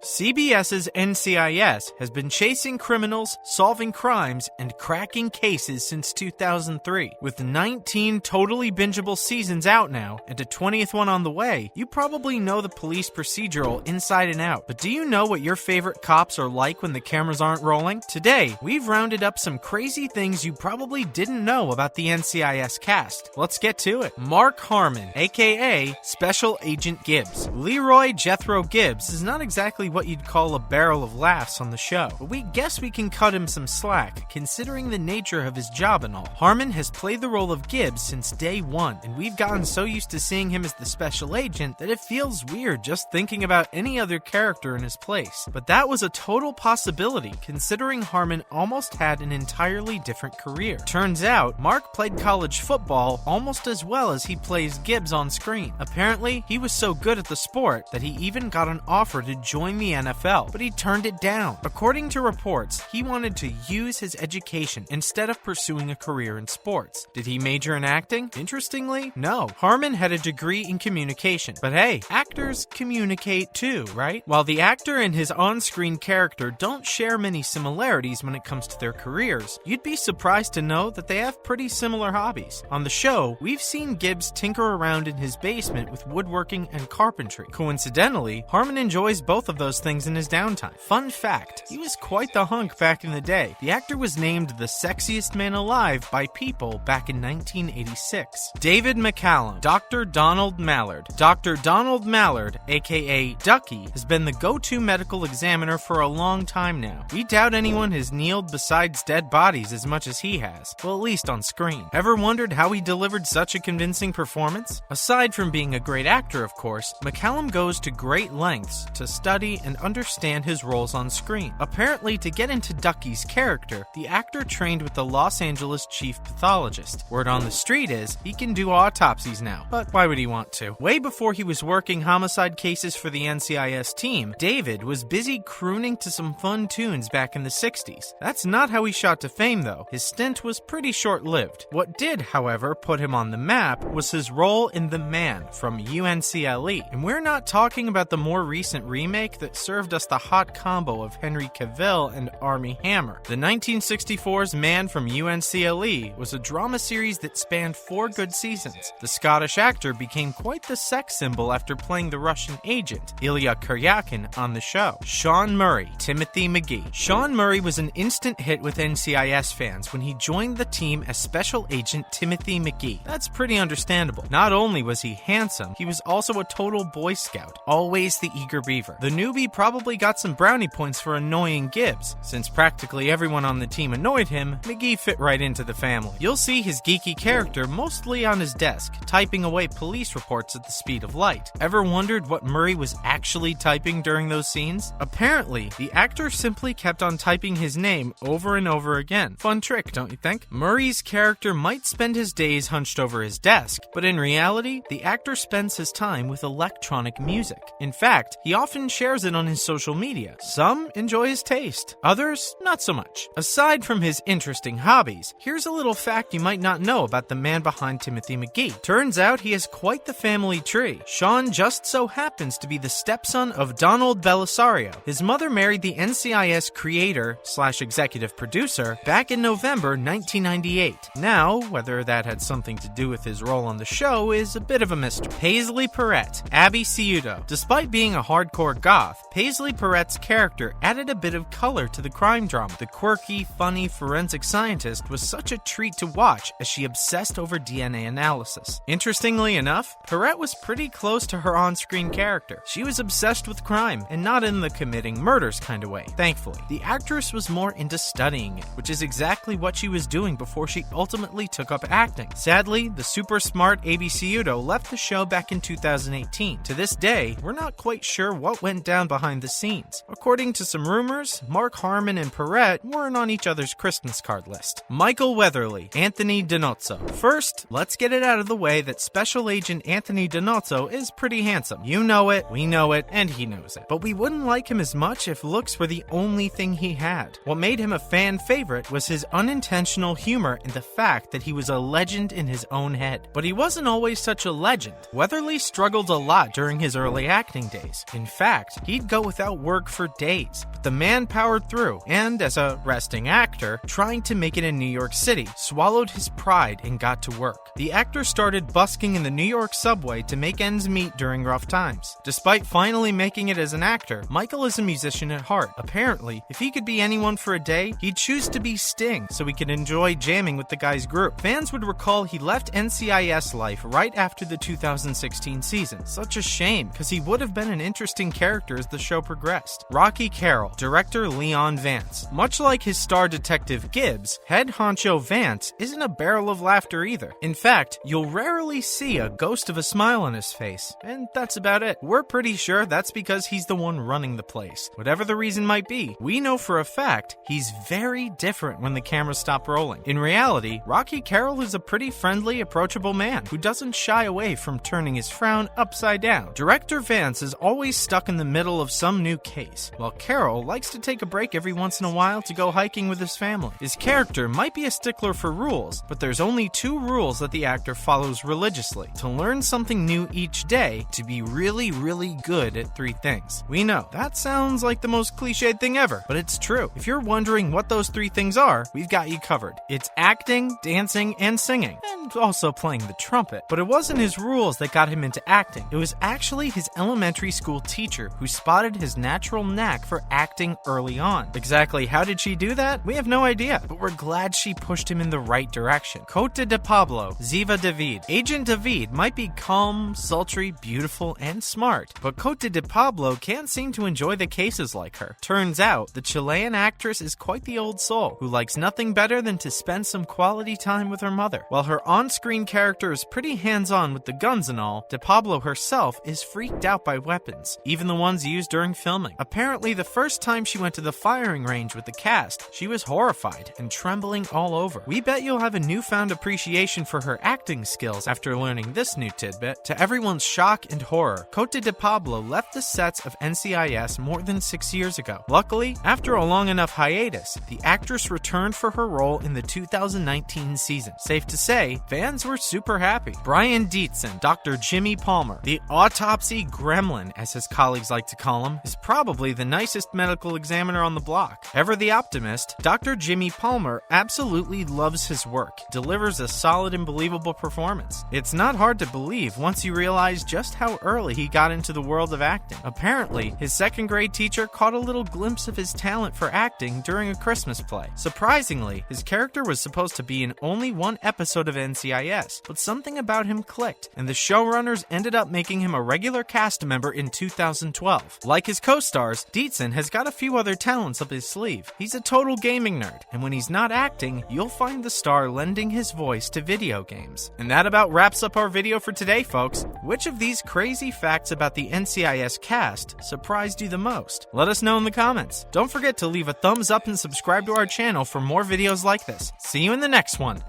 CBS's NCIS has been chasing criminals, solving crimes, and cracking cases since 2003. With 19 totally bingeable seasons out now, and a 20th one on the way, you probably know the police procedural inside and out. But do you know what your favorite cops are like when the cameras aren't rolling? Today, we've rounded up some crazy things you probably didn't know about the NCIS cast. Let's get to it. Mark Harmon, aka Special Agent Gibbs. Leroy Jethro Gibbs is not exactly what you'd call a barrel of laughs on the show, but we guess we can cut him some slack, considering the nature of his job and all. Harmon has played the role of Gibbs since day one, and we've gotten so used to seeing him as the special agent that it feels weird just thinking about any other character in his place. But that was a total possibility, considering Harmon almost had an entirely different career. Turns out, Mark played college football almost as well as he plays Gibbs on screen. Apparently, he was so good at the sport that he even got an offer to join the NFL, but he turned it down. According to reports, he wanted to use his education instead of pursuing a career in sports. Did he major in acting? Interestingly, no. Harmon had a degree in communication. But hey, actors communicate too, right? While the actor and his on-screen character don't share many similarities when it comes to their careers, you'd be surprised to know that they have pretty similar hobbies. On the show, we've seen Gibbs tinker around in his basement with woodworking and carpentry. Coincidentally, Harmon enjoys both of those things in his downtime. Fun fact, he was quite the hunk back in the day. The actor was named the sexiest man alive by People back in 1986. David McCallum, Dr. Donald Mallard. Dr. Donald Mallard, aka Ducky, has been the go-to medical examiner for a long time now. We doubt anyone has kneeled besides dead bodies as much as he has. Well, at least on screen. Ever wondered how he delivered such a convincing performance? Aside from being a great actor, of course, McCallum goes to great lengths to study and understand his roles on screen. Apparently, to get into Ducky's character, the actor trained with the Los Angeles chief pathologist. Word on the street is, he can do autopsies now. But why would he want to? Way before he was working homicide cases for the NCIS team, David was busy crooning to some fun tunes back in the 60s. That's not how he shot to fame, though. His stint was pretty short-lived. What did, however, put him on the map was his role in The Man from UNCLE. And we're not talking about the more recent remake that served us the hot combo of Henry Cavill and Armie Hammer. The 1964's Man from UNCLE was a drama series that spanned 4 good seasons. The Scottish actor became quite the sex symbol after playing the Russian agent, Ilya Kuryakin, on the show. Sean Murray, Timothy McGee. Sean Murray was an instant hit with NCIS fans when he joined the team as Special Agent Timothy McGee. That's pretty understandable. Not only was he handsome, he was also a total Boy Scout, always the eager beaver. The newbie probably got some brownie points for annoying Gibbs. Since practically everyone on the team annoyed him, McGee fit right into the family. You'll see his geeky character mostly on his desk, typing away police reports at the speed of light. Ever wondered what Murray was actually typing during those scenes? Apparently, the actor simply kept on typing his name over and over again. Fun trick, don't you think? Murray's character might spend his days hunched over his desk, but in reality, the actor spends his time with electronic music. In fact, he often shares it on his social media. Some enjoy his taste, others not so much. Aside from his interesting hobbies, here's a little fact you might not know about the man behind Timothy McGee. Turns out he has quite the family tree. Sean just so happens to be the stepson of Donald Belisario. His mother married the NCIS creator/executive producer back in November 1998. Now, whether that had something to do with his role on the show is a bit of a mystery. Paisley Perrette, Abby Ciuto. Despite being a hardcore goth, Paisley Perrette's character added a bit of color to the crime drama. The quirky, funny forensic scientist was such a treat to watch as she obsessed over DNA analysis. Interestingly enough, Perrette was pretty close to her on-screen character. She was obsessed with crime, and not in the committing murders kind of way, thankfully. The actress was more into studying it, which is exactly what she was doing before she ultimately took up acting. Sadly, the super smart Abby Ciuto left the show back in 2018. To this day, we're not quite sure what went down behind the scenes. According to some rumors, Mark Harmon and Perrette weren't on each other's Christmas card list. Michael Weatherly, Anthony DiNozzo. First, let's get it out of the way that Special Agent Anthony DiNozzo is pretty handsome. You know it, we know it, and he knows it. But we wouldn't like him as much if looks were the only thing he had. What made him a fan favorite was his unintentional humor and the fact that he was a legend in his own head. But he wasn't always such a legend. Weatherly struggled a lot during his early acting days. In fact, he he'd go without work for days. But the man powered through, and as a resting actor, trying to make it in New York City, swallowed his pride and got to work. The actor started busking in the New York subway to make ends meet during rough times. Despite finally making it as an actor, Michael is a musician at heart. Apparently, if he could be anyone for a day, he'd choose to be Sting so he could enjoy jamming with the guy's group. Fans would recall he left NCIS life right after the 2016 season. Such a shame, because he would have been an interesting character as the show progressed. Rocky Carroll, director Leon Vance. Much like his star detective Gibbs, head honcho Vance isn't a barrel of laughter either. In fact, you'll rarely see a ghost of a smile on his face, and that's about it. We're pretty sure that's because he's the one running the place. Whatever the reason might be, we know for a fact he's very different when the cameras stop rolling. In reality, Rocky Carroll is a pretty friendly, approachable man who doesn't shy away from turning his frown upside down. Director Vance is always stuck in the middle of some new case, while Carroll likes to take a break every once in a while to go hiking with his family. His character might be a stickler for rules, but there's only 2 rules that the actor follows religiously: to learn something new each day, to be really, really good at 3 things. We know, that sounds like the most cliched thing ever, but it's true. If you're wondering what those 3 things are, we've got you covered. It's acting, dancing, and singing, and also playing the trumpet. But it wasn't his rules that got him into acting. It was actually his elementary school teacher who spotted his natural knack for acting early on. Exactly how did she do that? We have no idea, but we're glad she pushed him in the right direction. Cote de Pablo, Ziva David. Agent David might be calm, sultry, beautiful, and smart, but Cote de Pablo can't seem to enjoy the cases like her. Turns out, the Chilean actress is quite the old soul, who likes nothing better than to spend some quality time with her mother. While her on-screen character is pretty hands-on with the guns and all, De Pablo herself is freaked out by weapons, even the ones used during filming. Apparently, the first time she went to the firing range with the cast, she was horrified and trembling all over. We bet you'll have a newfound appreciation for her acting skills after learning this new tidbit. To everyone's shock and horror, Cote de Pablo left the sets of NCIS more than 6 years ago. Luckily, after a long enough hiatus, the actress returned for her role in the 2019 season. Safe to say, fans were super happy. Brian Dietzen, Dr. Jimmy Palmer, the autopsy gremlin, as his colleagues like to call him, is probably the nicest medical examiner on the block. Ever the optimist, Dr. Jimmy Palmer absolutely loves his work, delivers a solid and believable performance. It's not hard to believe once you realize just how early he got into the world of acting. Apparently, his second grade teacher caught a little glimpse of his talent for acting during a Christmas play. Surprisingly, his character was supposed to be in only 1 episode of NCIS, but something about him clicked, and the showrunners ended up making him a regular cast member in 2012. Like his co-stars, Dietzen has got a few other talents up his sleeve. He's a total gaming nerd, and when he's not acting, you'll find the star lending his voice to video games. And that about wraps up our video for today, folks. Which of these crazy facts about the NCIS cast surprised you the most? Let us know in the comments. Don't forget to leave a thumbs up and subscribe to our channel for more videos like this. See you in the next one.